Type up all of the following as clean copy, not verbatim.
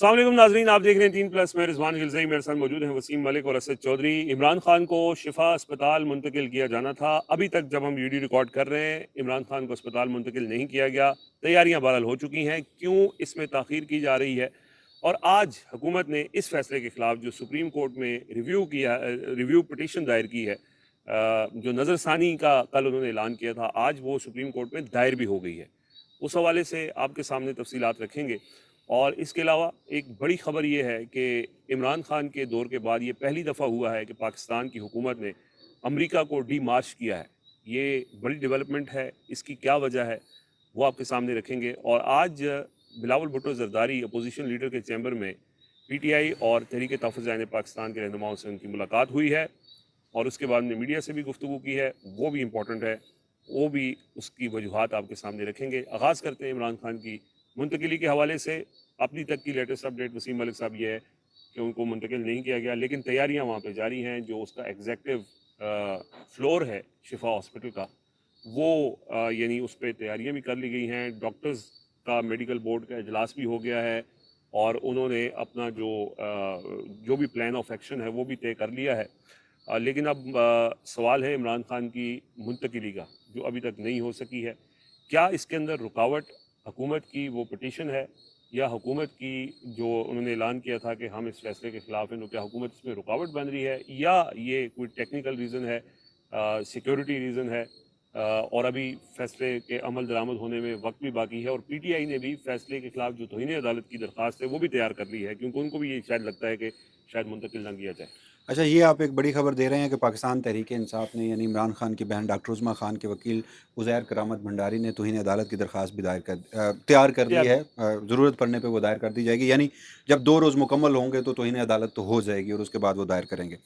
السلام علیکم ناظرین، آپ دیکھ رہے ہیں 3 پلس میں رضوان غلزئی، میرے ساتھ موجود ہیں وسیم ملک اور اسد چودھری۔ عمران خان کو شفا اسپتال منتقل کیا جانا تھا، ابھی تک جب ہم ویڈیو ریکارڈ کر رہے ہیں عمران خان کو اسپتال منتقل نہیں کیا گیا۔ تیاریاں بہرحال ہو چکی ہیں، کیوں اس میں تاخیر کی جا رہی ہے؟ اور آج حکومت نے اس فیصلے کے خلاف جو سپریم کورٹ میں ریویو پٹیشن دائر کی ہے، جو نظر ثانی کا کل انہوں نے اعلان کیا تھا، آج وہ سپریم کورٹ میں دائر بھی ہو گئی ہے۔ اس حوالے سے آپ کے سامنے تفصیلات رکھیں گے۔ اور اس کے علاوہ ایک بڑی خبر یہ ہے کہ عمران خان کے دور کے بعد یہ پہلی دفعہ ہوا ہے کہ پاکستان کی حکومت نے امریکہ کو ڈی مارچ کیا ہے۔ یہ بڑی ڈیولپمنٹ ہے، اس کی کیا وجہ ہے وہ آپ کے سامنے رکھیں گے۔ اور آج بلاول بھٹو زرداری اپوزیشن لیڈر کے چیمبر میں پی ٹی آئی اور تحریک تحفظ عین پاکستان کے رہنماؤں سے ان کی ملاقات ہوئی ہے، اور اس کے بعد نے میڈیا سے بھی گفتگو کی ہے، وہ بھی امپورٹنٹ ہے، وہ بھی اس کی وجوہات آپ کے سامنے رکھیں گے۔ آغاز کرتے ہیں عمران خان کی منتقلی کے حوالے سے۔ اپنی تک کی لیٹسٹ اپڈیٹ وسیم ملک صاحب یہ ہے کہ ان کو منتقل نہیں کیا گیا، لیکن تیاریاں وہاں پہ جاری ہیں۔ جو اس کا ایگزیکٹو فلور ہے شفا ہاسپٹل کا، وہ یعنی اس پہ تیاریاں بھی کر لی گئی ہیں۔ ڈاکٹرز کا میڈیکل بورڈ کا اجلاس بھی ہو گیا ہے، اور انہوں نے اپنا جو بھی پلان آف ایکشن ہے وہ بھی طے کر لیا ہے۔ لیکن اب سوال ہے عمران خان کی منتقلی کا، جو ابھی تک نہیں ہو سکی ہے۔ کیا اس کے اندر رکاوٹ حکومت کی وہ پٹیشن ہے، یا حکومت کی جو انہوں نے اعلان کیا تھا کہ ہم اس فیصلے کے خلاف ہیں، تو کیا حکومت اس میں رکاوٹ بن رہی ہے، یا یہ کوئی ٹیکنیکل ریزن ہے، سیکیورٹی ریزن ہے؟ اور ابھی فیصلے کے عمل درآمد ہونے میں وقت بھی باقی ہے، اور پی ٹی آئی نے بھی فیصلے کے خلاف جو توہین عدالت کی درخواست ہے وہ بھی تیار کر لی ہے، کیونکہ ان کو بھی یہ شاید لگتا ہے کہ شاید منتقل نہ کیا جائے۔ اچھا، یہ آپ ایک بڑی خبر دے رہے ہیں کہ پاکستان تحریک انصاف نے یعنی عمران خان کی بہن ڈاکٹر عظمیٰ خان کے وکیل عزیر کرامت بھنڈاری نے توہین عدالت کی درخواست بھی تیار کر لی ہے۔ ضرورت پڑنے پہ وہ دائر کر دی جائے گی، یعنی جب 2 روز مکمل ہوں گے تو توہین عدالت تو ہو جائے گی، اور اس کے بعد وہ دائر کریں گے۔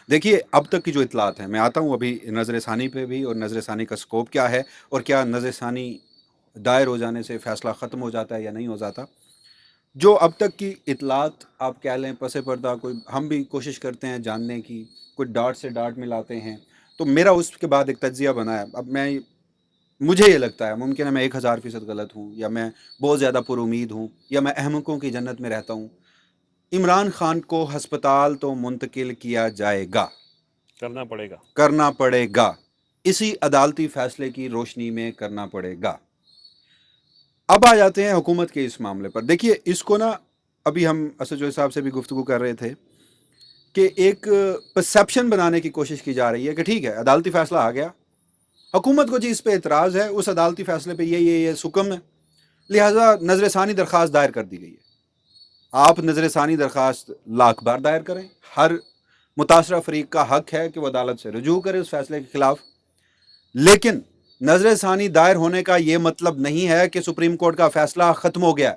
دیکھیے، اب تک کی جو اطلاعات ہیں، میں آتا ہوں ابھی نظر ثانی پہ بھی، اور نظر ثانی کا سکوپ کیا ہے، اور کیا نظر ثانی دائر ہو جانے سے فیصلہ ختم ہو جاتا ہے یا نہیں ہو جاتا۔ جو اب تک کی اطلاعات آپ کہہ لیں پس پردہ، کوئی ہم بھی کوشش کرتے ہیں جاننے کی، کوئی ڈاٹ سے ڈاٹ ملاتے ہیں، تو میرا اس کے بعد ایک تجزیہ بنا ہے۔ اب مجھے یہ لگتا ہے، ممکن ہے میں 1000% غلط ہوں، یا میں بہت زیادہ پر امید ہوں، یا میں احمقوں کی جنت میں رہتا ہوں۔ عمران خان کو ہسپتال تو منتقل کیا جائے گا، کرنا پڑے گا، اسی عدالتی فیصلے کی روشنی میں کرنا پڑے گا۔ اب آ جاتے ہیں حکومت کے اس معاملے پر۔ دیکھیے، اس کو نا، ابھی ہم اسد جوہر صاحب سے بھی گفتگو کر رہے تھے کہ ایک پرسیپشن بنانے کی کوشش کی جا رہی ہے کہ ٹھیک ہے، عدالتی فیصلہ آ گیا، حکومت کو جی اس پہ اعتراض ہے، اس عدالتی فیصلے پہ یہ حکم ہے، لہٰذا نظر ثانی درخواست دائر کر دی گئی ہے۔ آپ نظر ثانی درخواست لاکھ بار دائر کریں، ہر متاثرہ فریق کا حق ہے کہ وہ عدالت سے رجوع کرے اس فیصلے کے خلاف، لیکن نظر ثانی دائر ہونے کا یہ مطلب نہیں ہے کہ سپریم کورٹ کا فیصلہ ختم ہو گیا۔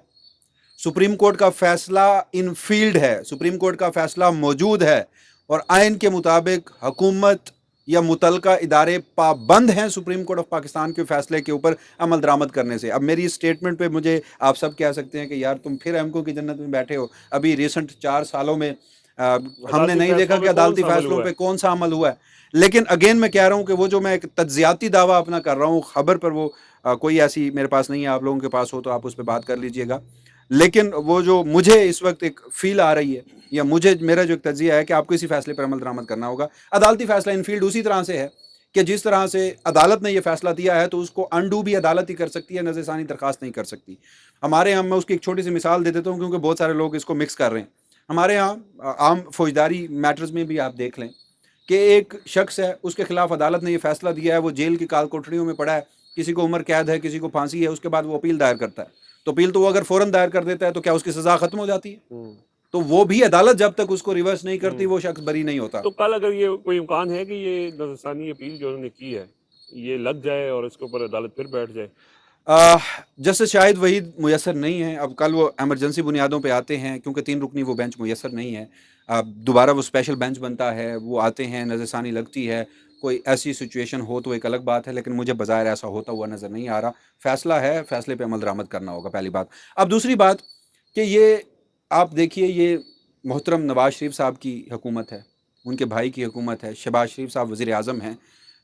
سپریم کورٹ کا فیصلہ ان فیلڈ ہے، سپریم کورٹ کا فیصلہ موجود ہے، اور آئین کے مطابق حکومت یا متعلقہ ادارے پابند ہیں سپریم کورٹ آف پاکستان کے فیصلے کے اوپر عمل درآمد کرنے سے۔ اب میری اسٹیٹمنٹ پہ مجھے آپ سب کہہ سکتے ہیں کہ یار تم پھر احمقوں کی جنت میں بیٹھے ہو۔ ابھی ریسنٹ 4 سالوں میں ہم نے نہیں دیکھا کہ عدالتی فیصلوں پہ کون سا عمل ہوا ہے، لیکن اگین میں کہہ رہا ہوں کہ وہ جو میں ایک تجزیاتی دعویٰ اپنا کر رہا ہوں خبر پر، وہ کوئی ایسی میرے پاس نہیں ہے، آپ لوگوں کے پاس ہو تو آپ اس پہ بات کر لیجئے گا، لیکن وہ جو مجھے اس وقت ایک فیل آ رہی ہے، یا میرا جو ایک تجزیہ ہے کہ آپ کو اسی فیصلے پر عمل درآمد کرنا ہوگا۔ عدالتی فیصلہ ان فیلڈ اسی طرح سے ہے کہ جس طرح سے عدالت نے یہ فیصلہ دیا ہے تو اس کو انڈو بھی عدالت ہی کر سکتی ہے، نظر ثانی درخواست نہیں کر سکتی۔ ہمارے یہاں، میں اس کی ایک چھوٹی سی مثال دے دیتا ہوں کیونکہ بہت سارے لوگ اس کو مکس کر رہے ہیں۔ ہمارے یہاں عام فوجداری میٹرز میں بھی آپ دیکھ لیں کہ ایک شخص ہے، اس کے خلاف عدالت نے یہ فیصلہ دیا ہے، وہ جیل کی کال کوٹڑیوں میں پڑا ہے، کسی کو عمر قید ہے، کسی کو پھانسی ہے، اس کے بعد وہ اپیل دائر کرتا ہے، تو اپیل تو وہ اگر فوراً دائر کر دیتا ہے تو کیا اس کی سزا ختم ہو جاتی ہے؟ تو وہ بھی عدالت جب تک اس کو ریورس نہیں کرتی وہ شخص بری نہیں ہوتا۔ تو کل اگر یہ کوئی امکان ہے کہ یہ نظر ثانی اپیل جو انہوں نے کی ہے یہ لگ جائے اور اس کے اوپر عدالت پھر بیٹھ جائے؟ جسٹس شاہد وحید میسر نہیں ہے، اب کل وہ ایمرجنسی بنیادوں پہ آتے ہیں کیونکہ 3 رکنی وہ بینچ میسر نہیں ہے، اب دوبارہ وہ اسپیشل بینچ بنتا ہے، وہ آتے ہیں، نظر ثانی لگتی ہے، کوئی ایسی سچویشن ہو تو ایک الگ بات ہے، لیکن مجھے بظاہر ایسا ہوتا ہوا نظر نہیں آ رہا۔ فیصلہ ہے، فیصلے پہ عمل درآمد کرنا ہوگا، پہلی بات۔ اب دوسری بات کہ یہ آپ دیکھیے، یہ محترم نواز شریف صاحب کی حکومت ہے، ان کے بھائی کی حکومت ہے، شہباز شریف صاحب وزیر اعظم ہیں،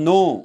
9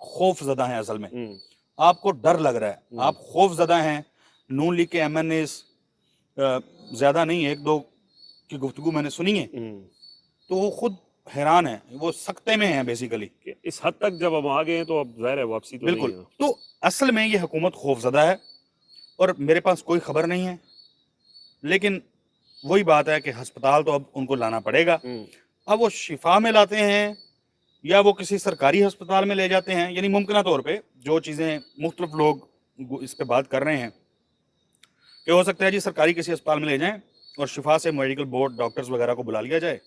خوف زدہ ہیں اصل میں, ہم، آپ کو ڈر لگ رہا ہے, آپ خوف زدہ ہیں. نون لیگ کے ایم این ایز زیادہ نہیں, ایک دو کی گفتگو میں نے سنی ہے, ہم، تو وہ خود حیران ہیں, وہ سکتے میں ہیں بیسیکلی. کہ اس حد تک جب ہم آگے ہیں تو اب ظاہر ہے واپسی تو بالکل. نہیں ہے. تو اصل میں یہ حکومت خوف زدہ ہے, اور میرے پاس کوئی خبر نہیں ہے, لیکن وہی بات ہے کہ ہسپتال تو اب ان کو لانا پڑے گا. ہم، اب وہ شفا میں لاتے ہیں یا وہ کسی سرکاری ہسپتال میں لے جاتے ہیں, یعنی ممکنہ طور پہ جو چیزیں مختلف لوگ اس پہ بات کر رہے ہیں کہ ہو سکتا ہے جی سرکاری کسی ہسپتال میں لے جائیں اور شفا سے میڈیکل بورڈ ڈاکٹرز وغیرہ کو بلا لیا جائے,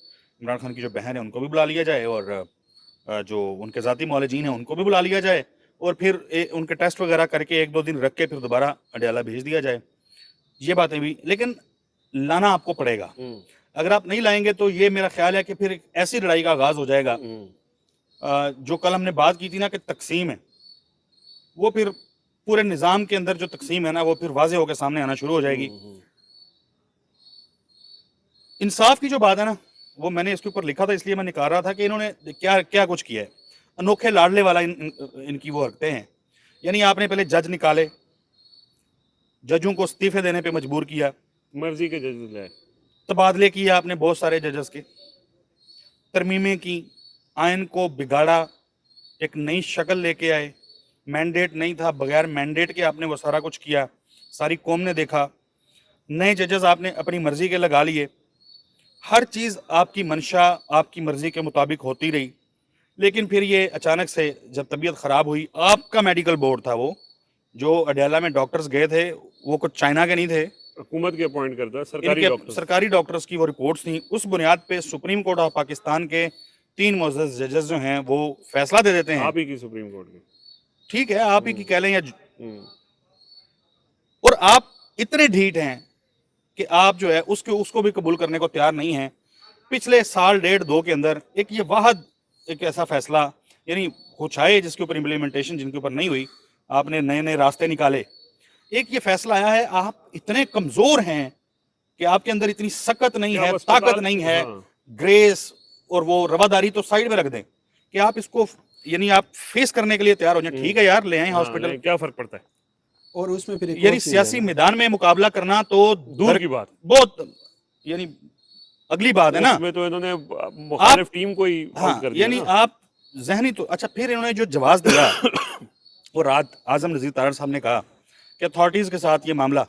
عمران خان کی جو بہن ہے ان کو بھی بلا لیا جائے, اور جو ان کے ذاتی معالجین ہیں ان کو بھی بلا لیا جائے, اور پھر ان کے ٹیسٹ وغیرہ کر کے ایک دو دن رکھ کے پھر دوبارہ اڈیالہ بھیج دیا جائے. یہ باتیں بھی, لیکن لانا آپ کو پڑے گا. ہم، اگر آپ نہیں لائیں گے تو یہ میرا خیال ہے کہ پھر ایک ایسی لڑائی کا آغاز ہو جائے گا ہم، جو کل ہم نے بات کی تھی نا کہ تقسیم ہے, وہ پھر پورے نظام کے اندر جو تقسیم ہے نا وہ پھر واضح ہو کے سامنے آنا شروع ہو جائے گی. ہم، انصاف کی جو بات ہے نا, وہ میں نے اس کے اوپر لکھا تھا, اس لیے میں نکال رہا تھا کہ انہوں نے کیا کچھ کیا ہے. انوکھے لاڈلے والا ان کی وہ حرکتیں ہیں. یعنی آپ نے پہلے جج نکالے, ججوں کو استعفے دینے پہ مجبور کیا, مرضی کے جج لائے. تبادلے کیے آپ نے بہت سارے ججز کے, ترمیمیں کی, آئین کو بگاڑا, ایک نئی شکل لے کے آئے, مینڈیٹ نہیں تھا, بغیر مینڈیٹ کے آپ نے وہ سارا کچھ کیا, ساری قوم نے دیکھا, نئے ججز آپ نے اپنی مرضی کے لگا لیے, ہر چیز آپ کی منشا آپ کی مرضی کے مطابق ہوتی رہی. لیکن پھر یہ اچانک سے جب طبیعت خراب ہوئی, آپ کا میڈیکل بورڈ تھا وہ جو اڈیالہ میں ڈاکٹرز گئے تھے, وہ کچھ چائنا کے نہیں تھے, حکومت کے اپوائنٹ کرتا ہے ان سرکاری کے ڈاکٹر. سرکاری ڈاکٹرز کی وہ رپورٹس تھیں. اس بنیاد پہ سپریم کورٹ آف پاکستان کے 3 معزز ججز جو ہیں وہ فیصلہ دے دیتے ہیں. آپ ہی کی سپریم کورٹ کے. ٹھیک ہے, آپ ہی کی کہہ لیں یا ہم، اور آپ اتنے ڈھیٹ ہیں کہ آپ جو ہے اس کو بھی قبول کرنے کو تیار نہیں ہیں. پچھلے سال ڈیڑھ دو کے اندر ایک یہ واحد ایک ایسا فیصلہ, یعنی کچھ آئے جس کے اوپر امپلیمنٹیشن جن کے اوپر نہیں ہوئی, آپ نے نئے نئے راستے نکالے. ایک یہ فیصلہ آیا ہے, آپ اتنے کمزور ہیں کہ آپ کے اندر اتنی سکت نہیں کہ ہے, آپ اسپتال- طاقت نہیں ہے, ہاں. گریس اور وہ رواداری تو سائڈ میں رکھ دیں کہ آپ اس کو یعنی آپ فیس کرنے کے لیے تیار ہو جائیں. ٹھیک ہے یار, لے آئیں ہاں، ہاسپٹل, نہیں، کیا فرق پڑتا ہے. اور اس میں پھر ایک اور یعنی چیز ہے سیاسی نا، میدان میں مقابلہ کرنا تو دور کی بات. بہت یعنی اگلی بات ہے نا. اس میں تو انہوں نے مخالف ٹیم کو ہی ہاں, آؤٹ کر دیا یعنی نا. آپ ذہنی تو اچھا, پھر انہوں نے جو جواز دیا وہ رات اعظم نذیر تارڑ صاحب نے کہا کہ اتھارٹیز کے ساتھ یہ معاملہ,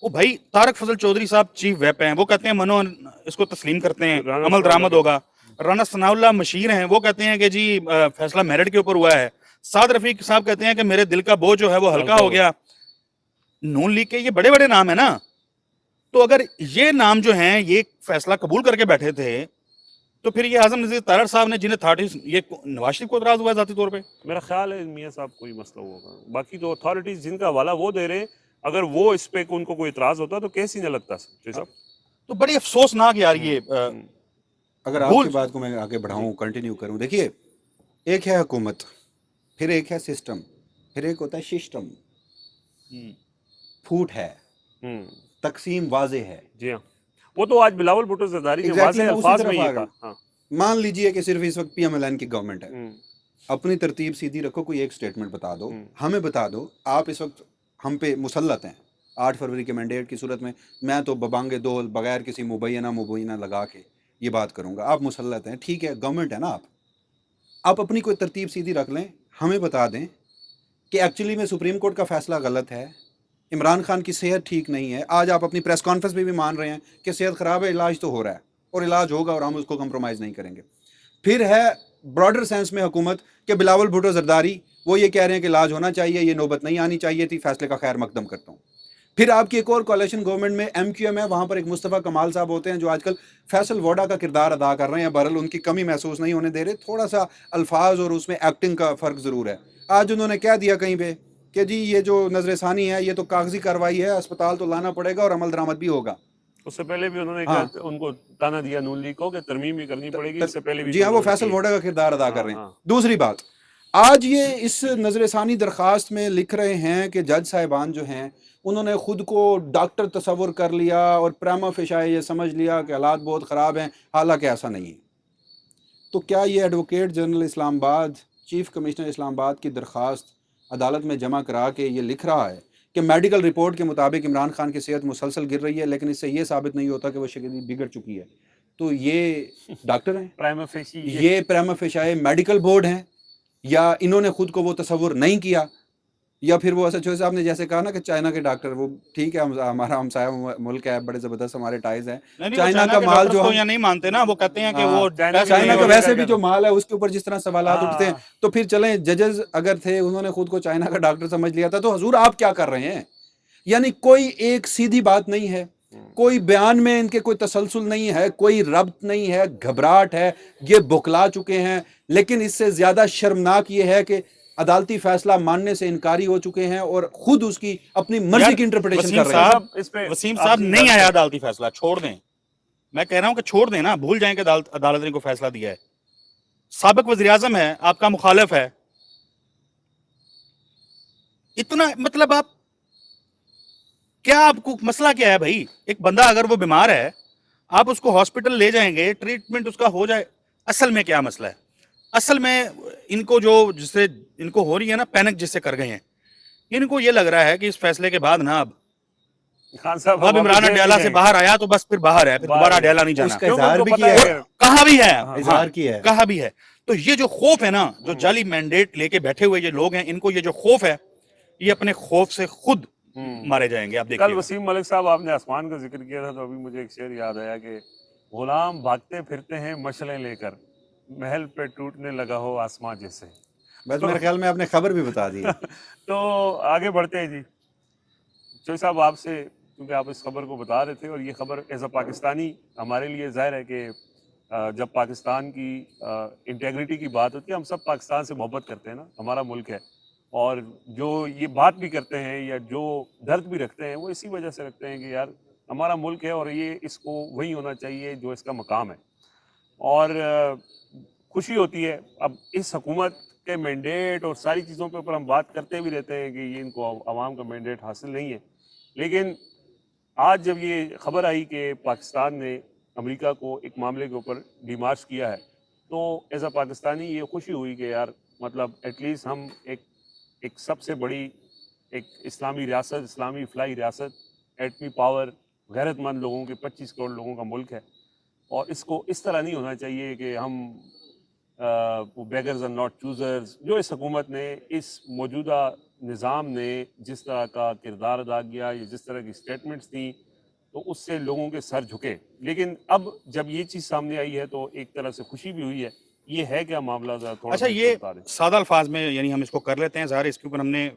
وہ بھائی طارق فضل چودھری صاحب چیف ویپ ہیں, وہ کہتے ہیں منو اس کو تسلیم کرتے ہیں, رانا عمل ثناء درآمد اللہ ہوگا. رانا ثناء اللہ مشیر ہیں, وہ کہتے ہیں کہ جی فیصلہ میرٹ کے اوپر ہوا ہے. سعد رفیق صاحب کہتے ہیں کہ میرے دل کا بوجھ جو ہے وہ ہلکا ہو گیا. نون لیگ کے یہ بڑے بڑے نام ہیں نا, تو اگر یہ نام جو ہیں یہ فیصلہ قبول کر کے بیٹھے تھے تو پھر یہ اعظم نذیر تارڑ صاحب نے جنہیں اتھارٹیز, یہ نواز شریف کو اعتراض ہوا ہے ذاتی طور پہ. میرا خیال ہے میاں صاحب کوئی مسئلہ ہوگا. باقی تو اتھارٹیز جن کا حوالہ وہ دے رہے ہیں, اگر وہ اس پہ ان کو کوئی اعتراض ہوتا تو کیس ہی نہ لگتا صاحب. تو بڑی افسوسناک یار یہ اگر آپ کی بات کو میں آگے بڑھاؤں, کنٹینیو کروں, دیکھیے ایک ہے حکومت, پھر ایک ہے سسٹم, پھر ایک ہوتا ہے سسٹم. پھوٹ ہے, تقسیم واضح ہے. جی ہاں, وہ تو آج بلاول بھٹو زرداری نے واضح الفاظ میں یہ کہا. مان لیجئے کہ صرف اس وقت پی ایم ایل این کی گورنمنٹ ہے, اپنی ترتیب سیدھی رکھو, کوئی ایک سٹیٹمنٹ بتا دو, ہمیں بتا دو آپ اس وقت ہم پہ مسلط ہیں 8 فروری کے مینڈیٹ کی صورت میں تو ببانگے دول بغیر کسی مبینہ لگا کے یہ بات کروں گا, آپ مسلط ہیں, ٹھیک ہے, گورنمنٹ ہے نا, آپ اپنی کوئی ترتیب سیدھی رکھ لیں, ہمیں بتا دیں کہ ایکچولی میں سپریم کورٹ کا فیصلہ غلط ہے, عمران خان کی صحت ٹھیک نہیں ہے. آج آپ اپنی پریس کانفرنس میں بھی مان رہے ہیں کہ صحت خراب ہے, علاج تو ہو رہا ہے اور علاج ہوگا اور ہم اس کو کمپرومائز نہیں کریں گے. پھر ہے براڈر سینس میں حکومت کہ بلاول بھٹو زرداری وہ یہ کہہ رہے ہیں کہ علاج ہونا چاہیے, یہ نوبت نہیں آنی چاہیے تھی, فیصلے کا خیر مقدم کرتا ہوں. پھر آپ کی ایک اور کولیشن گورنمنٹ میں ایم کیو ایم ہے, وہاں پر ایک مصطفیٰ کمال صاحب ہوتے ہیں جو آج کل فیصل ووڈا کا کردار ادا کر رہے ہیں. بہرحال ان کی کمی محسوس نہیں ہونے دے رہے, تھوڑا سا الفاظ اور اس میں ایکٹنگ کا فرق ضرور ہے. آج انہوں نے کہہ دیا کہیں پہ کہ جی یہ جو نظر ثانی ہے یہ تو کاغذی کارروائی ہے, اسپتال تو لانا پڑے گا اور عمل درآمد بھی ہوگا. اس سے پہلے بھی انہوں نے ان کو تانا دیا نون لیگ کو کہ ترمیم بھی کرنی پڑے گی, اس سے پہلے بھی. جی ہاں, وہ فیصل ووڈا کا کردار ادا کر رہے ہیں. دوسری بات, آج یہ اس نظر ثانی درخواست میں لکھ رہے ہیں کہ جج صاحبان جو ہیں انہوں نے خود کو ڈاکٹر تصور کر لیا اور پریما فیشائے یہ سمجھ لیا کہ حالات بہت خراب ہیں, حالانکہ ایسا نہیں ہے. تو کیا یہ ایڈوکیٹ جنرل اسلام آباد چیف کمشنر اسلام آباد کی درخواست عدالت میں جمع کرا کے یہ لکھ رہا ہے کہ میڈیکل رپورٹ کے مطابق عمران خان کی صحت مسلسل گر رہی ہے، لیکن اس سے یہ ثابت نہیں ہوتا کہ وہ شدید بگڑ چکی ہے، تو یہ ڈاکٹر ہیں، پرائما فیسی یہ پریما فیشائے میڈیکل بورڈ ہیں، یا انہوں نے خود کو وہ تصور نہیں کیا، یا پھر وہ اسد صاحب نے جیسے کہا نا کہ چائنا کے ڈاکٹر، وہ ٹھیک ہے ہمارا ہمسایہ ملک ہے، بڑے زبردست ہمارے ٹائز ہیں، چائنا کا مال جو یا نہیں مانتے نا، وہ کہتے ہیں کہ وہ چائنا کا ویسے بھی جو مال ہے اس کے اوپر جس طرح سوالات اٹھتے ہیں، تو پھر چلیں ججز اگر تھے انہوں نے خود کو چائنا کا ڈاکٹر سمجھ لیا تھا، تو حضور آپ کیا کر رہے ہیں؟ یعنی کوئی ایک سیدھی بات نہیں ہے، کوئی بیان میں ان کے کوئی تسلسل نہیں ہے، کوئی ربط نہیں ہے، گھبراہٹ ہے، یہ بکلا چکے ہیں۔ لیکن اس سے زیادہ شرمناک یہ ہے کہ عدالتی فیصلہ ماننے سے انکاری ہو چکے ہیں اور خود اس کی اپنی مرضی کی انٹرپریٹیشن کر رہے ہیں۔ وسیم صاحب نہیں آیا عدالتی فیصلہ، چھوڑ دیں، میں کہہ رہا ہوں کہ چھوڑ دیں نا، بھول جائیں کہ عدالت نے کو فیصلہ دیا ہے۔ سابق وزیر اعظم ہے، آپ کا مخالف ہے، اتنا مطلب آپ کیا، آپ کو مسئلہ کیا ہے بھائی؟ ایک بندہ اگر وہ بیمار ہے، آپ اس کو ہاسپٹل لے جائیں گے، ٹریٹمنٹ اس کا ہو جائے۔ اصل میں کیا مسئلہ ہے؟ اصل میں ان کو جو جس سے ان کو ہو رہی ہے نا پینک جس سے کر گئے ہیں، ان کو یہ لگ رہا ہے کہ اس فیصلے کے بعد نا اب خان صاحب اب عمران اڈیالہ سے باہر آیا تو بس پھر باہر ہے، پھر دوبارہ اڈیالہ نہیں جانا، اس کا اظہار بھی کیا ہے، کہا بھی ہے، اظہار کیا ہے، کہا بھی ہے۔ تو یہ جو خوف ہے نا، جو جعلی مینڈیٹ لے کے بیٹھے ہوئے یہ لوگ ہیں، ان کو یہ جو خوف ہے، یہ اپنے خوف سے خود مارے جائیں گے۔ آپ دیکھیں، کل وسیم ملک صاحب آپ نے آسمان کا ذکر کیا تھا تو ابھی مجھے ایک شعر یاد آیا کہ غلام بھاگتے پھرتے ہیں مشعلیں لے کر، محل پہ ٹوٹنے لگا ہو آسمان جیسے۔ بس میرے خیال میں آپ نے خبر بھی بتا دی ہے۔ تو آگے بڑھتے ہیں جی، چوئی صاحب آپ سے، کیونکہ آپ اس خبر کو بتا رہے تھے اور یہ خبر ایز اے پاکستانی ہمارے لیے ظاہر ہے کہ جب پاکستان کی انٹیگریٹی کی بات ہوتی ہے، ہم سب پاکستان سے محبت کرتے ہیں نا، ہمارا ملک ہے، اور جو یہ بات بھی کرتے ہیں یا جو درد بھی رکھتے ہیں وہ اسی وجہ سے رکھتے ہیں کہ یار ہمارا ملک ہے اور یہ اس کو وہی ہونا چاہیے جو اس کا مقام ہے۔ اور خوشی ہوتی ہے اب اس حکومت کے مینڈیٹ اور ساری چیزوں کے اوپر ہم بات کرتے بھی رہتے ہیں کہ یہ ان کو عوام کا مینڈیٹ حاصل نہیں ہے، لیکن آج جب یہ خبر آئی کہ پاکستان نے امریکہ کو ایک معاملے کے اوپر ڈیمارچ کیا ہے، تو ایز اے پاکستانی یہ خوشی ہوئی کہ یار مطلب ایٹ لیسٹ ہم ایک سب سے بڑی ایک اسلامی ریاست، اسلامی فلائی ریاست، ایٹمی پاور، غیرت مند لوگوں کے 25 کروڑ لوگوں کا ملک ہے، اور اس کو اس طرح نہیں ہونا چاہیے کہ ہم بیگرز اینڈ ناٹ چوزرز، جو اس حکومت نے، اس موجودہ نظام نے جس طرح کا کردار ادا کیا یا جس طرح کی سٹیٹمنٹس تھیں، تو اس سے لوگوں کے سر جھکے۔ لیکن اب جب یہ چیز سامنے آئی ہے تو ایک طرح سے خوشی بھی ہوئی ہے۔ یہ ہے کیا معاملہ ذرا تھوڑا اچھا، سا یہ بتا دیں۔ سادہ الفاظ میں یعنی ہم اس کو کر لیتے ہیں ظاہر، اس کے اوپر ہم نے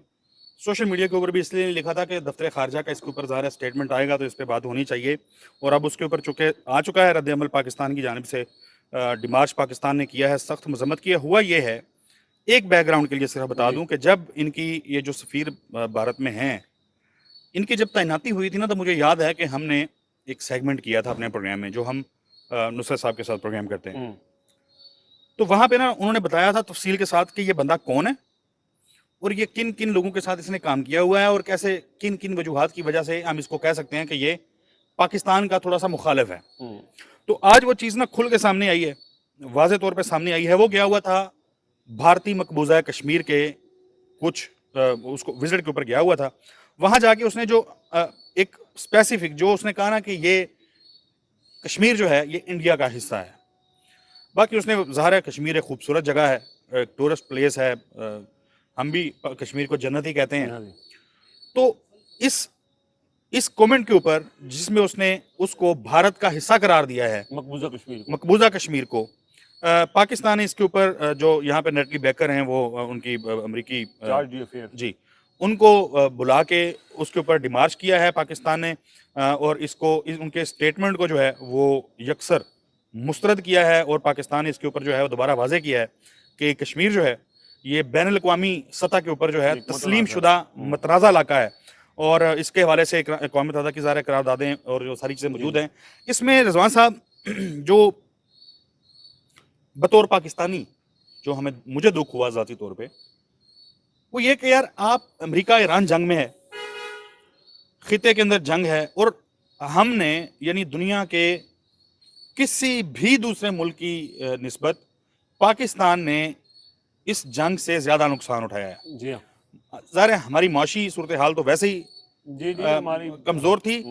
سوشل میڈیا کے اوپر بھی اس لیے لکھا تھا کہ دفتر خارجہ کا اس کے اوپر ظاہر اسٹیٹمنٹ آئے گا تو اس پہ بات ہونی چاہیے، اور اب اس کے اوپر چونکہ آ چکا ہے رد عمل پاکستان کی جانب سے، ڈیمارچ پاکستان نے کیا ہے، سخت مذمت کی ہے۔ ہوا یہ ہے، ایک بیک گراؤنڈ کے لیے صرف بتا دوں کہ جب ان کی یہ جو سفیر بھارت میں ہیں، ان کی جب تعیناتی ہوئی تھی نا، تو مجھے یاد ہے کہ ہم نے ایک سیگمنٹ کیا تھا اپنے پروگرام میں، جو ہم نصرت صاحب کے ساتھ پروگرام کرتے ہیں، تو وہاں پہ نا انہوں نے بتایا تھا تفصیل کے ساتھ کہ یہ بندہ کون ہے اور یہ کن کن لوگوں کے ساتھ اس نے کام کیا ہوا ہے، اور کیسے کن کن وجوہات کی وجہ سے ہم اس کو کہہ سکتے ہیں کہ یہ پاکستان کا تھوڑا سا مخالف ہے۔ تو آج وہ چیز نا کھل کے سامنے آئی ہے، واضح طور پہ سامنے آئی ہے۔ وہ گیا ہوا تھا بھارتی مقبوضہ کشمیر کے کچھ اس کو وزٹ کے اوپر گیا ہوا تھا، وہاں جا کے اس نے جو ایک اسپیسیفک جو اس نے کہا نا کہ یہ کشمیر جو ہے یہ انڈیا کا حصہ ہے۔ باقی اس نے ظاہر ہے کشمیر ایک خوبصورت جگہ ہے، ٹورسٹ پلیس ہے، ہم بھی کشمیر کو جنت ہی کہتے ہیں۔ تو اس کومنٹ کے اوپر جس میں اس نے اس کو بھارت کا حصہ قرار دیا ہے، مقبوضہ کشمیر کو، پاکستان نے اس کے اوپر جو یہاں پہ نیٹلی بیکر ہیں، وہ ان کی امریکی جی، ان کو بلا کے اس کے اوپر ڈیمارچ کیا ہے پاکستان نے، اور اس کو ان کے اسٹیٹمنٹ کو جو ہے وہ یکسر مسترد کیا ہے، اور پاکستان نے اس کے اوپر جو ہے وہ دوبارہ واضح کیا ہے کہ کشمیر جو ہے یہ بین الاقوامی سطح کے اوپر جو ہے تسلیم شدہ متنازع علاقہ ہے، اور اس کے حوالے سے اقوام متحدہ کی ظاہر قراردادیں اور جو ساری چیزیں موجود ہیں۔ اس میں رضوان صاحب جو بطور پاکستانی جو مجھے دکھ ہوا ذاتی طور پہ، وہ یہ کہ یار آپ امریکہ ایران جنگ میں ہے، خطے کے اندر جنگ ہے، اور ہم نے یعنی دنیا کے کسی بھی دوسرے ملک کی نسبت پاکستان نے اس جنگ سے زیادہ نقصان اٹھایا ہے. جی ہاں ظاہر ہے ہماری معاشی صورتحال تو ویسے ہی جی جی ہماری کمزور تھی,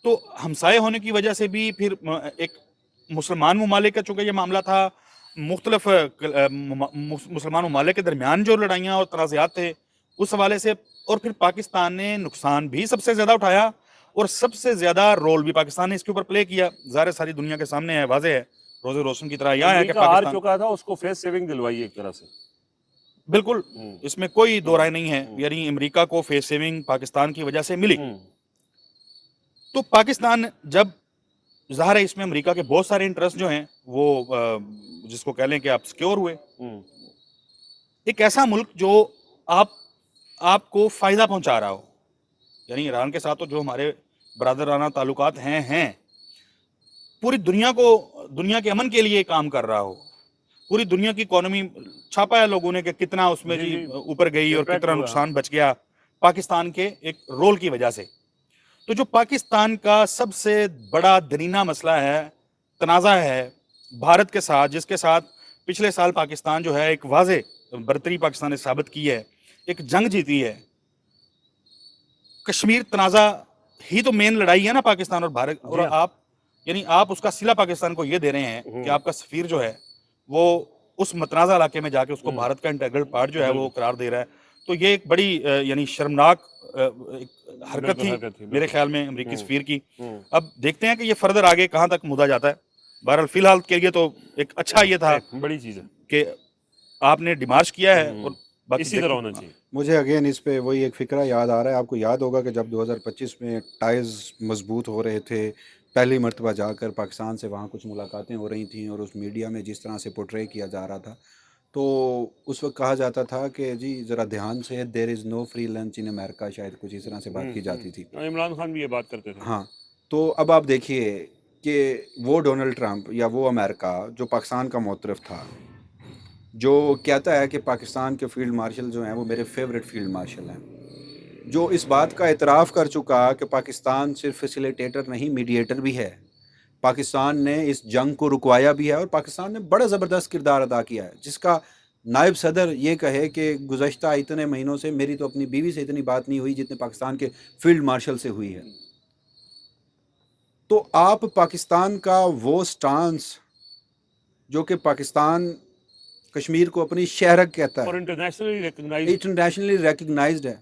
تو ہمسائے ہونے کی وجہ سے بھی پھر ایک مسلمان ممالک کا چونکہ یہ معاملہ تھا, مختلف مسلمان ممالک کے درمیان جو لڑائیاں اور تنازعات تھے اس حوالے سے, اور پھر پاکستان نے نقصان بھی سب سے زیادہ اٹھایا اور سب سے زیادہ رول بھی پاکستان نے اس کے اوپر پلے کیا. ظاہر ساری دنیا کے سامنے ہے, واضح ہے, روز روشن کی طرح یہ ہے کہ امریکہ ہار پاکستان چکا تھا, اس کو فیس سیونگ دلوائی ایک طرح سے. بالکل اس میں کوئی دو رائے نہیں ہے, یعنی امریکہ کو فیس سیونگ پاکستان کی وجہ سے ملی. تو پاکستان جب ظاہر ہے اس میں امریکہ کے بہت سارے انٹرسٹ جو ہیں وہ جس کو کہہ لیں کہ آپ سیکیور ہوئے. ایک ایسا ملک جو آپ کو فائدہ پہنچا رہا ہو, یعنی ایران کے ساتھ تو جو ہمارے برادرانہ تعلقات ہیں, پوری دنیا کے امن کے لیے کام کر رہا ہو, پوری دنیا کی اکانومی چھاپا ہے لوگوں نے کہ کتنا اس میں جی اوپر گئی اور کتنا نقصان بچ گیا پاکستان کے ایک رول کی وجہ سے. تو جو پاکستان کا سب سے بڑا درینہ مسئلہ ہے, تنازع ہے بھارت کے ساتھ, جس کے ساتھ پچھلے سال پاکستان جو ہے ایک واضح برتری پاکستان نے ثابت کی ہے, ایک جنگ جیتی ہے. کشمیر تنازع ہی تو مین لڑائی ہے نا پاکستان اور بھارت, اور آپ اس کا صلہ پاکستان کو یہ دے رہے ہیں کہ آپ کا سفیر جو ہے وہ اس متنازع علاقے میں جا کے اس کو بھارت کا انٹیگرل پارٹ جو ہے وہ قرار دے رہا ہے. تو یہ ایک بڑی یعنی شرمناک حرکت تھی میرے خیال میں امریکی سفیر کی. اب دیکھتے ہیں کہ یہ فردر آگے کہاں تک مدا جاتا ہے. بہرحال فی الحال کے لیے تو ایک اچھا یہ تھا, بڑی چیز ہے کہ آپ نے ڈیمارچ کیا ہے اور اسی طرح ہونا چاہیے. مجھے اگین اس پہ وہی ایک فکرہ یاد آ رہا ہے. آپ کو یاد ہوگا کہ جب 2025 میں ٹائز مضبوط ہو رہے تھے, پہلی مرتبہ جا کر پاکستان سے وہاں کچھ ملاقاتیں ہو رہی تھیں, اور اس میڈیا میں جس طرح سے پورٹرے کیا جا رہا تھا, تو اس وقت کہا جاتا تھا کہ جی ذرا دھیان سے, دیر از نو فری لنچ ان امریکہ, شاید کچھ اس طرح سے بات کی جاتی تھی. عمران خان بھی یہ بات کرتے تھے. ہاں, تو اب آپ دیکھیے کہ وہ ڈونلڈ ٹرمپ یا وہ امریکہ جو پاکستان کا معترف تھا, جو کہتا ہے کہ پاکستان کے فیلڈ مارشل جو ہیں وہ میرے فیوریٹ فیلڈ مارشل ہیں, جو اس بات کا اعتراف کر چکا کہ پاکستان صرف فیسیلیٹیٹر نہیں میڈیٹر بھی ہے, پاکستان نے اس جنگ کو رکوایا بھی ہے, اور پاکستان نے بڑا زبردست کردار ادا کیا ہے, جس کا نائب صدر یہ کہے کہ گزشتہ اتنے مہینوں سے میری تو اپنی بیوی سے اتنی بات نہیں ہوئی جتنے پاکستان کے فیلڈ مارشل سے ہوئی ہے. تو آپ پاکستان کا وہ سٹانس جو کہ پاکستان کشمیر کو اپنی شہرک کہتا اور ہے, انٹرنیشنلی ریکگنائزڈ ہے,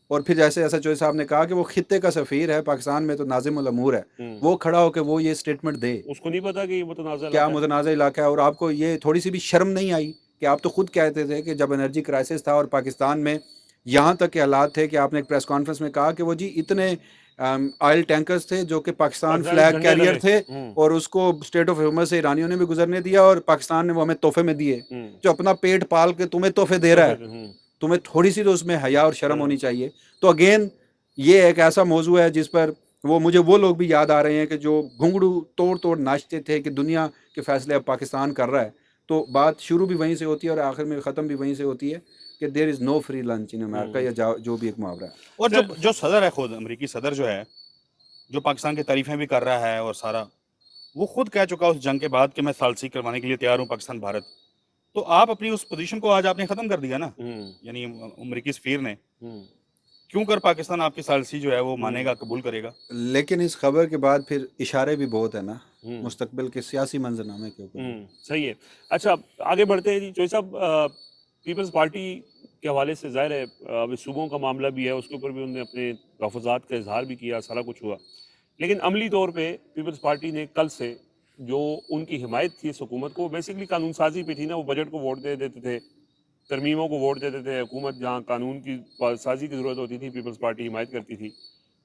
اور پھر جیسے ایس ایچ او صاحب نے کہا کہ وہ خطے کا سفیر ہے, پاکستان میں تو ناظم الامور ہے, وہ کھڑا ہو کے وہ یہ سٹیٹمنٹ دے, اس کو نہیں پتا کہ یہ متنازع کیا متنازع علاقہ ہے. اور آپ کو یہ تھوڑی سی بھی شرم نہیں آئی کہ آپ تو خود کہتے تھے کہ جب انرجی کرائسس تھا اور پاکستان میں یہاں تک کے حالات تھے کہ آپ نے ایک پریس کانفرنس میں کہا کہ وہ جی اتنے آئل ٹینکرز تھے جو کہ پاکستان فلیگ کیریئر تھے, اور اس کو اسٹیٹ آف ہیومر سے ایرانیوں نے بھی گزرنے دیا, اور پاکستان نے وہ ہمیں تحفے میں دیے, جو اپنا پیٹ پال کے تمہیں تحفے دے رہا ہے, تمہیں تھوڑی سی تو اس میں حیا اور شرم ہونی چاہیے. تو اگین یہ ایک ایسا موضوع ہے جس پر مجھے وہ لوگ بھی یاد آ رہے ہیں کہ جو گھنگڑو توڑ ناچتے تھے کہ دنیا کے فیصلے اب پاکستان کر رہا ہے. تو بات شروع بھی وہیں سے ہوتی ہے اور آخر میں ختم بھی وہیں سے ہوتی ہے کہ دیر از نو فری لنچ ان امریکہ, یا جو بھی ایک محاورہ ہے. اور جو صدر ہے, خود امریکی صدر جو ہے, جو پاکستان کی تعریفیں بھی کر رہا ہے, اور سارا وہ خود کہہ چکا اس جنگ کے بعد کہ میں ثالثی کروانے کے لیے تیار ہوں پاکستان بھارت. تو آپ اپنی اس پوزیشن کو آج آپ نے ختم کر دیا نا, یعنی امریکی سفیر نے, کیوں کر پاکستان آپ کی ثالثی جو ہے وہ مانے گا, قبول کرے گا. لیکن اس خبر کے بعد پھر اشارے بھی بہت ہیں نا مستقبل کے سیاسی منظرنامے کے اوپر. صحیح ہے. اچھا آگے بڑھتے ہیں جی. چوہی صاحب, پیپلز پارٹی کے حوالے سے ظاہر ہے اب صوبوں کا معاملہ بھی ہے, اس کے اوپر بھی انہوں نے اپنے تحفظات کا اظہار بھی کیا, سارا کچھ ہوا, لیکن عملی طور پہ پیپلز پارٹی نے کل سے جو ان کی حمایت تھی اس حکومت کو, بیسکلی قانون سازی پہ تھی نا, وہ بجٹ کو ووٹ دے دیتے تھے, ترمیموں کو ووٹ دیتے تھے, حکومت جہاں قانون کی سازی کی ضرورت ہوتی تھی پیپلز پارٹی حمایت کرتی تھی,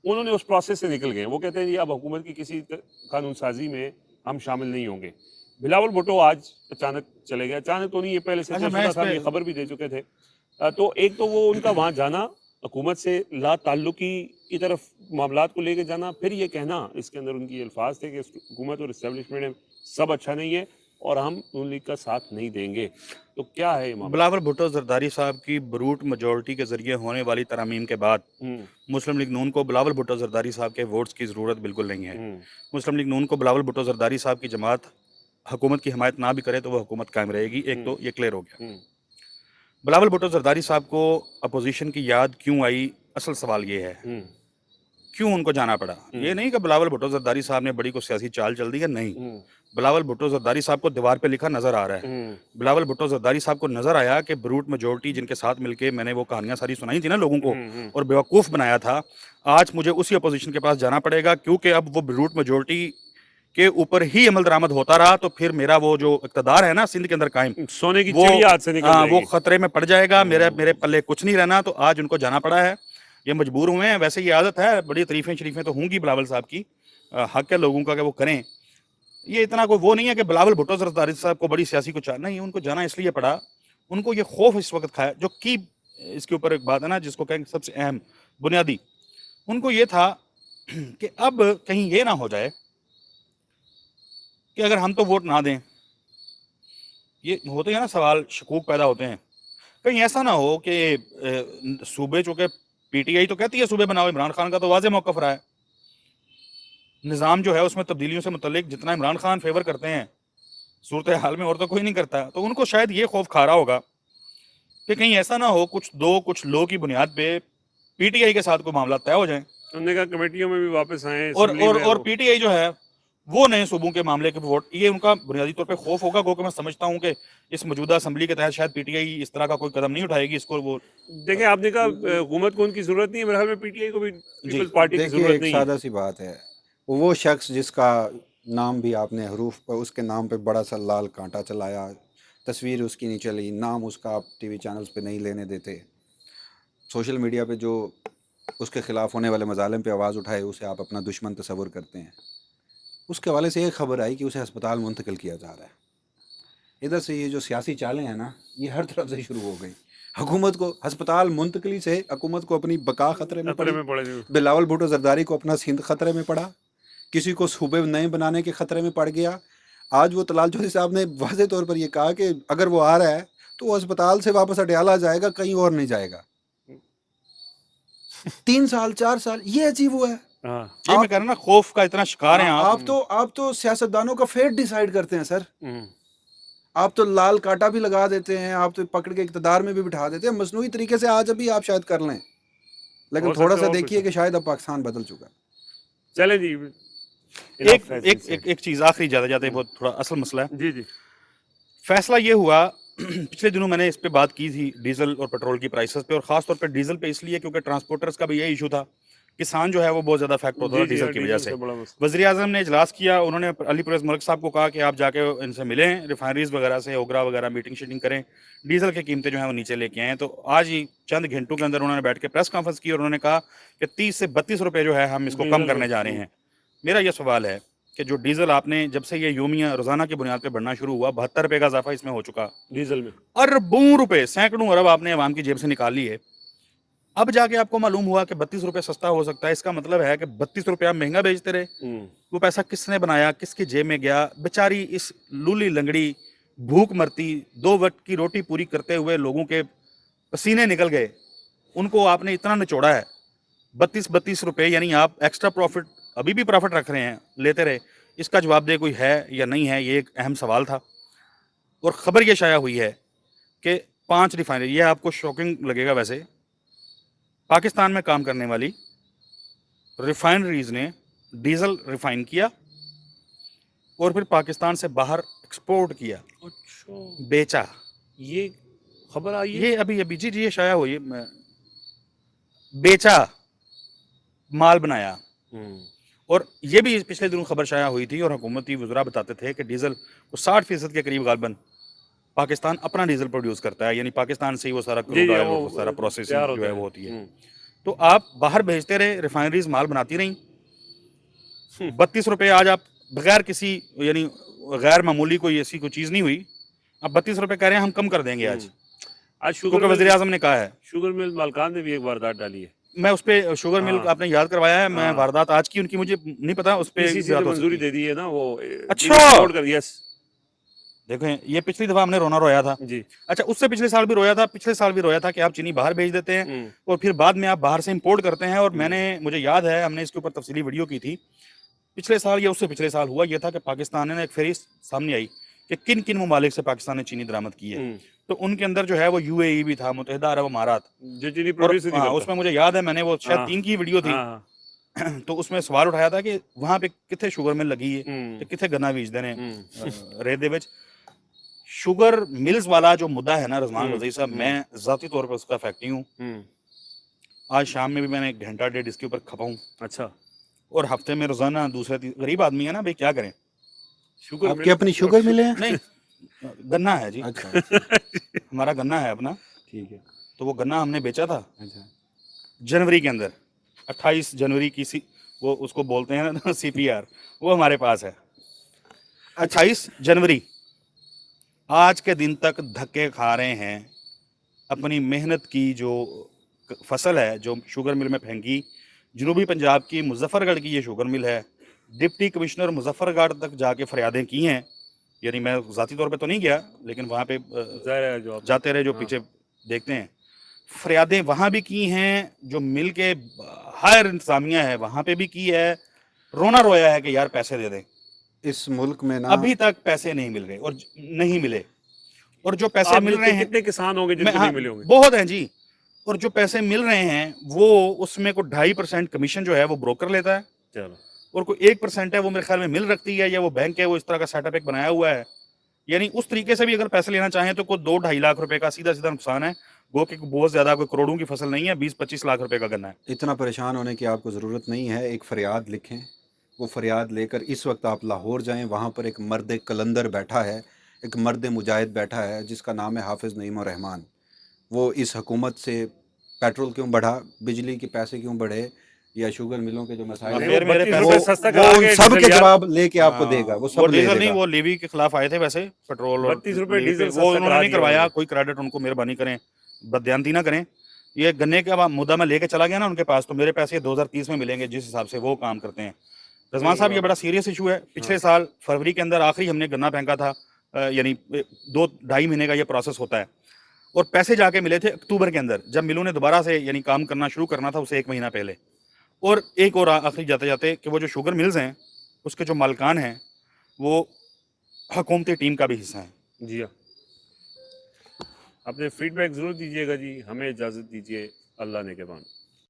انہوں نے اس پروسیس سے نکل گئے. وہ کہتے ہیں جی اب حکومت کی کسی قانون سازی میں ہم شامل نہیں ہوں گے. بلاول بھٹو آج اچانک چلے گئے, اچانک تو نہیں, یہ پہلے سے صاحب یہ خبر بھی دے چکے تھے. تو ایک تو وہ ان کا وہاں جانا, حکومت سے لا تعلقی کی طرف معاملات کو لے کے جانا, پھر یہ کہنا, اس کے اندر ان کی الفاظ تھے کہ حکومت اور اسٹیبلشمنٹ میں سب اچھا نہیں ہے اور ہم نون لیگ کا ساتھ نہیں دیں گے. تو کیا ہے بلاول بھٹو زرداری صاحب کی بروٹ میجورٹی کے ذریعے ہونے والی ترامیم کے بعد مسلم لیگ نون کو بلاول بھٹو زرداری صاحب کے ووٹس کی ضرورت بالکل نہیں ہے. مسلم لیگ نون کو بلاول بھٹو زرداری صاحب کی جماعت حکومت کی حمایت نہ بھی کرے تو وہ حکومت قائم رہے گی, ایک تو یہ کلیئر ہو گیا. بلاول بھٹو زرداری صاحب کو اپوزیشن کی یاد کیوں آئی؟ اصل سوال یہ ہے کیوں ان کو جانا پڑا. یہ نہیں کہ بلاول بھٹو زرداری صاحب نے بڑی کو سیاسی چال چل دی ہے, نہیں. بلاول بھٹو زرداری صاحب کو دیوار پہ لکھا نظر آ رہا ہے. بلاول بھٹو زرداری صاحب کو نظر آیا کہ بروٹ میجورٹی جن کے ساتھ مل کے میں نے وہ کہانیاں ساری سنائی تھی نا لوگوں کو اور بیوقوف بنایا تھا, آج مجھے اسی اپوزیشن کے پاس جانا پڑے گا, کیونکہ اب وہ بروٹ میجورٹی کے اوپر ہی عمل درآمد ہوتا رہا تو پھر میرا وہ جو اقتدار ہے نا سندھ کے اندر قائم, سونے کی چڑی ہاتھ سے نکل جائے گی, وہ خطرے میں پڑ جائے گا. میرے پلے کچھ نہیں رہنا. تو آج ان کو جانا پڑا ہے, یہ مجبور ہوئے ہیں. ویسے یہ عادت ہے, بڑی تعریفیں شریفیں تو ہوں گی بلاول صاحب کی, حق ہے لوگوں کا کہ وہ کریں. یہ اتنا کوئی وہ نہیں ہے کہ بلاول بھٹو زرداری صاحب کو بڑی سیاسی کو چاہنا ہی, ان کو جانا اس لیے پڑا, ان کو یہ خوف اس وقت کھایا جو کی اس کے اوپر ایک بات ہے نا جس کو کہیں سب سے اہم بنیادی, ان کو یہ تھا کہ اب کہیں یہ نہ ہو جائے کہ اگر ہم تو ووٹ نہ دیں, یہ ہوتے ہیں نا سوال, شکوک پیدا ہوتے ہیں, کہیں ایسا نہ ہو کہ صوبے چونکہ پی ٹی آئی تو کہتی ہے صوبے بناؤ, عمران خان کا تو واضح موقف رہا ہے, نظام جو ہے اس میں تبدیلیوں سے متعلق جتنا عمران خان فیور کرتے ہیں صورتحال میں اور تو کوئی نہیں کرتا. تو ان کو شاید یہ خوف کھا رہا ہوگا کہ کہیں ایسا نہ ہو کچھ لو کی بنیاد پہ پی ٹی آئی کے ساتھ کوئی معاملہ طے ہو جائیں, انہوں نے کہا کمیٹیوں میں بھی واپس آئیں, اور پی ٹی آئی جو ہے وہ نئے صوبوں کے معاملے کے ووٹ, یہ ان کا بنیادی طور پہ خوف ہوگا. گو کہ میں سمجھتا ہوں کہ اس موجودہ اسمبلی کے تحت شاید پی ٹی آئی اس طرح کا کوئی قدم نہیں اٹھائے گی. اس کو وہ دیکھیں, آپ نے کہا حکومت کو ان کی ضرورت نہیں ہے, میرے خیال میں پی ٹی آئی کو بھی پیپلز پارٹی کی دیکھیے ضرورت ایک نہیں ہے. سادہ سی بات ہے, وہ شخص جس کا نام بھی آپ نے حروف پر اس کے نام پہ بڑا سا لال کانٹا چلایا, تصویر اس کی نہیں چلی, نام اس کا آپ ٹی وی چینلز پہ نہیں لینے دیتے, سوشل میڈیا پہ جو اس کے خلاف ہونے والے مظالم پہ آواز اٹھائے اسے آپ اپنا دشمن تصور کرتے ہیں. اس کے حوالے سے ایک خبر آئی کہ اسے ہسپتال منتقل کیا جا رہا ہے. ادھر سے یہ جو سیاسی چالیں ہیں نا یہ ہر طرف سے شروع ہو گئی. حکومت کو ہسپتال منتقلی سے حکومت کو اپنی بقا خطرے میں پڑی, بلاول بھٹو زرداری کو اپنا سندھ خطرے میں پڑا, کسی کو صوبے نئے بنانے کے خطرے میں پڑ گیا. آج وہ طلال چودھری صاحب نے واضح طور پر یہ کہا کہ اگر وہ آ رہا ہے تو وہ ہسپتال سے واپس اڈیالہ جائے گا, کہیں اور نہیں جائے گا. 3 سال 4 سال یہ عجیب ہوا ہے. یہ میں کہہ رہا ہوں نا, خوف کا اتنا شکار ہیں آپ تو سیاستدانوں کا فیٹ ڈیسائیڈ کرتے ہیں سر. آپ تو لال کاٹا بھی لگا دیتے ہیں, آپ تو پکڑ کے اقتدار میں بھی بٹھا دیتے ہیں مصنوعی طریقے سے. آج ابھی آپ شاید کر لیں, لیکن تھوڑا سا دیکھیے کہ شاید اب پاکستان بدل چکا. چلیں جی, ایک چیز آخری جاتے جاتے بہت تھوڑا اصل مسئلہ ہے. جی فیصلہ یہ ہوا, پچھلے دنوں میں نے اس پہ بات کی تھی ڈیزل اور پیٹرول کی پرائسز پہ, اور خاص طور پہ ڈیزل پہ اس لیے کیونکہ ٹرانسپورٹرز کا بھی یہ ایشو تھا, کسان جو ہے وہ بہت زیادہ افیکٹ ہوتا ہے ڈیزل کی وجہ سے. وزیر اعظم نے اجلاس کیا, انہوں نے علی پرویز ملک صاحب کو کہا کہ آپ جا کے ان سے ملیں, ریفائنریز وغیرہ سے, اوگرا وغیرہ میٹنگ شیٹنگ کریں, ڈیزل کی قیمتیں جو ہیں وہ نیچے لے کے آئیں. تو آج ہی چند گھنٹوں کے اندر انہوں نے بیٹھ کے پریس کانفرنس کی اور انہوں نے کہا کہ 30 سے 32 روپے جو ہے ہم اس کو کم کرنے جا رہے ہیں. میرا یہ سوال ہے کہ جو ڈیزل آپ نے جب سے یہ یومیہ روزانہ کی بنیاد پہ بڑھنا شروع ہوا, 72 روپے کا اضافہ اس میں ہو چکا ڈیزل میں, اربوں روپے, سینکڑوں ارب آپ نے عوام کی جیب سے نکال لی ہے. اب جا کے آپ کو معلوم ہوا کہ 32 روپے سستا ہو سکتا ہے. اس کا مطلب ہے کہ 32 روپے آپ مہنگا بیچتے رہے. وہ پیسہ کس نے بنایا, کس کی جیب میں گیا؟ بیچاری اس لولی لنگڑی بھوک مرتی 2 وقت کی روٹی پوری کرتے ہوئے لوگوں کے پسینے نکل گئے, ان کو آپ نے اتنا نچوڑا ہے. 32 روپے یعنی آپ ایکسٹرا پروفٹ, ابھی بھی پروفٹ رکھ رہے ہیں, لیتے رہے. اس کا جواب دے کوئی ہے یا نہیں ہے, یہ ایک اہم سوال تھا. اور خبر یہ شائع ہوئی ہے کہ 5 ریفائنری, یہ آپ کو شاکنگ لگے گا ویسے, پاکستان میں کام کرنے والی ریفائنریز نے ڈیزل ریفائن کیا اور پھر پاکستان سے باہر ایکسپورٹ کیا, بیچا. یہ خبر آئی ہے, یہ ابھی جی یہ شائع ہوئی, بیچا, مال بنایا. اور یہ بھی پچھلے دنوں خبر شائع ہوئی تھی اور حکومتی وزراء بتاتے تھے کہ ڈیزل کو 60% کے قریب غالباً پاکستان اپنا ڈیزل پروڈیوس کرتا ہے, یعنی پاکستان سے ہی وہ سارا کروڈ آئل اور وہ سارا پروسیسنگ جو ہے وہ ہوتی ہے. تو آپ باہر بھیجتے رہے, ریفائنریز مال بناتی رہیں. 32 روپے آج آپ بغیر کسی یعنی غیر معمولی کوئی ایسی کوئی چیز نہیں ہوئی, آپ 32 روپے کہہ رہے ہیں ہم کم کر دیں گے آج, کیونکہ وزیر اعظم نے کہا ہے. شوگر مل مالکان نے بھی ایک واردات ڈالی ہے. میں اس پہ شوگر مل آپ نے یاد کروایا ہے, میں واردات آج کی ان کی مجھے نہیں پتا, اس پہ منظوری دے دی ہے نا وہ. اچھا دیکھیں, یہ پچھلی دفعہ ہم نے رونا رویا تھا جی. اچھا اس سے پچھلے سال بھی رویا تھا, پچھلے سال بھی رویا تھا کہ آپ چینی باہر بھیج دیتے ہیں اور پھر بعد میں آپ باہر سے امپورٹ کرتے ہیں. اور میں نے, مجھے یاد ہے ہم نے اس کے اوپر تفصیلی ویڈیو کی تھی پچھلے سال یا اس سے پچھلے سال. ہوا یہ تھا کہ پاکستان نے ایک فہرست سامنے آئی کہ کن کن ممالک سے پاکستان نے چینی درآمد کی ہے. تو ان کے اندر جو ہے وہ UAE بھی تھا, متحدہ عرب امارات, جتنی اور پروڈیوس ہاں, اس میں مجھے یاد ہے میں نے وہ شاید 3 کی ویڈیو تھی, تو اس میں سوال اٹھایا تھا کہ وہاں پہ کتنے شوگر مل لگی ہے تے کتنے گنا بیچتے ہیں ریت دے وچ. شوگر ملز والا جو مدعا ہے نا رضوان غزائی صاحب, میں ذاتی طور پہ اس کا فیکٹری ہوں. آج شام میں بھی میں نے 1 گھنٹہ 1.5 اس کے اوپر کھپا ہوں, اچھا, اور ہفتے میں روزانہ دوسرے غریب آدمی ہے نا بھائی, کیا کریں, شوگر آپ کی اپنی شوگر ملے ہیں؟ نہیں گنا ہے جی, اچھا ہمارا گنا ہے اپنا, ٹھیک ہے. تو وہ گنا ہم نے بیچا تھا اچھا جنوری کے اندر, 28 جنوری کی وہ اس کو بولتے ہیں نا CPR, وہ ہمارے پاس ہے 28 جنوری. آج کے دن تک دھکے کھا رہے ہیں, اپنی محنت کی جو فصل ہے جو شوگر مل میں پھینکی. جنوبی پنجاب کی مظفر گڑھ کی یہ شوگر مل ہے, ڈپٹی کمشنر مظفر گڑھ تک جا کے فریادیں کی ہیں, یعنی میں ذاتی طور پہ تو نہیں گیا لیکن وہاں پہ جاتے رہے جو پیچھے دیکھتے ہیں, فریادیں وہاں بھی کی ہیں, جو مل کے ہائر انتظامیہ ہے وہاں پہ بھی کی ہے, رونا رویا ہے کہ یار پیسے دے دیں. اس ملک میں نا ابھی تک پیسے نہیں مل رہے, اور نہیں ملے, اور جو پیسے آپ مل رہے ہیں کتنے کسان ہوں گے جن کو نہیں ملے ہوں گے؟ بہت ہیں جی, اور جو پیسے مل رہے ہیں وہ اس میں کوئی 2.5% کمیشن جو ہے وہ بروکر لیتا ہے, چلو, اور کوئی 1% ہے وہ میرے خیال میں مل رکھتی ہے, یا وہ بینک ہے وہ اس طرح کا سیٹ اپ ایک بنایا ہوا ہے. یعنی اس طریقے سے بھی اگر پیسے لینا چاہیں تو کوئی 2-2.5 لاکھ روپے کا سیدھا نقصان ہے, وہ کہ بہت زیادہ کوئی کروڑوں کی فصل نہیں ہے, 20-25 لاکھ روپے کا گنا ہے. اتنا پریشان ہونے کی آپ کو ضرورت نہیں ہے. ایک فریاد لکھیں, وہ فریاد لے کر اس وقت آپ لاہور جائیں, وہاں پر ایک مرد قلندر بیٹھا ہے, ایک مرد مجاہد بیٹھا ہے جس کا نام ہے حافظ نعیم الرحمان. وہ اس حکومت سے پیٹرول کیوں بڑھا, بجلی کے پیسے کیوں بڑھے, یا شوگر ملوں کے جو مسائل نہیں, ہیں, وہ 32 پیسے- روپے سستا وہ کرا ان کے سب کے ڈیزل یار, جواب لے کے آپ کو دے گا, وہ سب لے ڈیزل لے نہیں, گا. وہ لیوی کے خلاف آئے تھے ویسے, پیٹرول اور 32 روپے لیوی ڈیزل پہ, سستا وہ انہوں نے کرا نہیں دیا کروایا, انہوں نے. کوئی کریڈٹ ان کو مہربانی کریں, بددیانتی نہ کریں. یہ گنے کا مدعا میں لے کے چلا گیا نا ان کے پاس, تو میرے پیسے 2030 میں ملیں گے جس حساب سے وہ کام کرتے ہیں. رضوان صاحب یہ بڑا سیریس ایشو ہے. پچھلے سال فروری کے اندر آخری ہم نے گنا پھینکا تھا, یعنی 2-2.5 مہینے کا یہ پروسیس ہوتا ہے, اور پیسے جا کے ملے تھے اکتوبر کے اندر, جب ملوں نے دوبارہ سے یعنی کام کرنا شروع کرنا تھا اسے 1 مہینہ پہلے. اور ایک اور آخری جاتے جاتے کہ وہ جو شوگر ملز ہیں اس کے جو مالکان ہیں وہ حکومتی ٹیم کا بھی حصہ ہیں. جی ہاں, اپنے فیڈ بیک ضرور دیجیے گا جی. ہمیں اجازت دیجیے, اللہ نے کے بان.